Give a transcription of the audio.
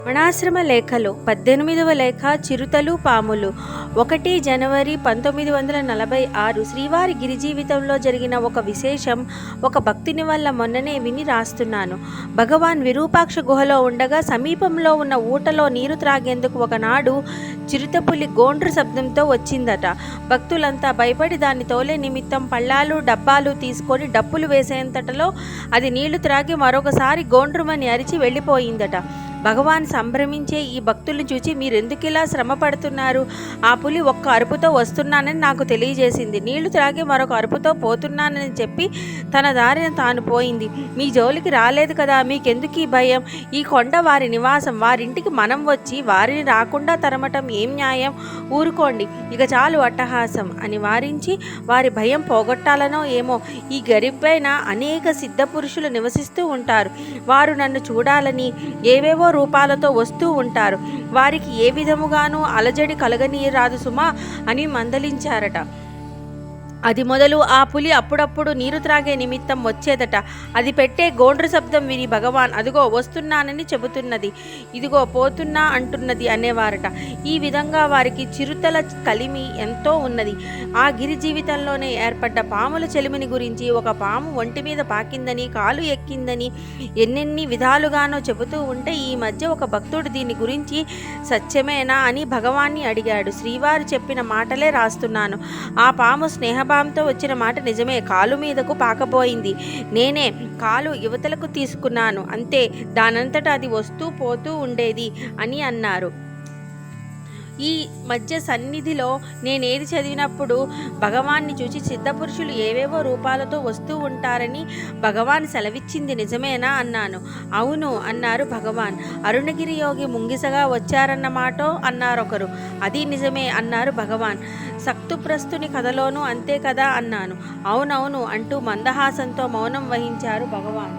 మణాశ్రమ లేఖలు 18వ లేఖ చిరుతలు పాములు 1 జనవరి 1946 శ్రీవారి గిరి జీవితంలో జరిగిన ఒక విశేషం ఒక భక్తుని వల్ల మొన్ననే విని రాస్తున్నాను. భగవాన్ విరూపాక్ష గుహలో ఉండగా సమీపంలో ఉన్న ఊటలో నీరు త్రాగేందుకు ఒకనాడు చిరుతపులి గోండ్రు శబ్దంతో వచ్చిందట. భక్తులంతా భయపడి దాన్ని తోలే నిమిత్తం పళ్ళాలు డబ్బాలు తీసుకొని డప్పులు వేసేంతటలో అది నీళ్లు త్రాగి మరొకసారి గోండ్రుమని అరిచి వెళ్ళిపోయిందట. భగవాన్ సంభ్రమించే ఈ భక్తుల్ని చూచి మీరెందుకిలా శ్రమ పడుతున్నారు? ఆ పులి ఒక్క అరుపుతో వస్తున్నానని నాకు తెలియజేసింది. నీళ్లు త్రాగి మరొక అరుపుతో పోతున్నానని చెప్పి తన దారిన తాను పోయింది. మీ జోలికి రాలేదు కదా, మీకెందుకు ఈ భయం? ఈ కొండ వారి నివాసం, వారింటికి మనం వచ్చి వారిని రాకుండా తరమటం ఏం న్యాయం? ఊరుకోండి, ఇక చాలు అట్టహాసం అని వారించి వారి భయం పోగొట్టాలనో ఏమో ఈ గరిపైన అనేక సిద్ధ పురుషులు నివసిస్తూ ఉంటారు. వారు నన్ను చూడాలని ఏవేవో రూపాలతో వస్తూ ఉంటారు. వారికి ఏ విధముగానూ అలజడి కలగనీయరాదు సుమా అని మందలించారట. అది మొదలు ఆ పులి అప్పుడప్పుడు నీరు త్రాగే నిమిత్తం వచ్చేదట. అది పెట్టే గోండ్రు శబ్దం విని భగవాన్ అదిగో వస్తున్నానని చెబుతున్నది, ఇదిగో పోతున్నా అంటున్నది అనేవారట. ఈ విధంగా వారికి చిరుతల కలిమి ఎంతో ఉన్నది. ఆ గిరి జీవితంలోనే ఏర్పడ్డ పాముల చెలిమిని గురించి, ఒక పాము ఒంటి మీద పాకిందని, కాలు ఎక్కిందని ఎన్నెన్ని విధాలుగానో చెబుతూ ఉంటే ఈ మధ్య ఒక భక్తుడు దీని గురించి సత్యమేనా అని భగవాన్ని అడిగాడు. శ్రీవారు చెప్పిన మాటలే రాస్తున్నాను. ఆ పాము స్నేహభావంతో వచ్చిన మాట నిజమే. కాలు మీదకు పాకపోయింది. నేనే కాలు యువతలకు తీసుకున్నాను అంతే. దానంతటా అది వస్తూ పోతూ ఉండేది అని అన్నారు. ఈ మధ్య సన్నిధిలో నేనేది చదివినప్పుడు భగవాన్ని చూచి సిద్ధపురుషులు ఏవేవో రూపాలతో వస్తూ ఉంటారని భగవాన్ సెలవిచ్చింది నిజమేనా అన్నాను. అవును అన్నారు భగవాన్. అరుణగిరి యోగి ముంగిసగా వచ్చారన్నమాటో అన్నారొకరు. అది నిజమే అన్నారు భగవాన్. సక్తుప్రస్తుని కథలోనూ అంతే కదా అన్నాను. అవునవును అంటూ మందహాసంతో మౌనం వహించారు భగవాన్.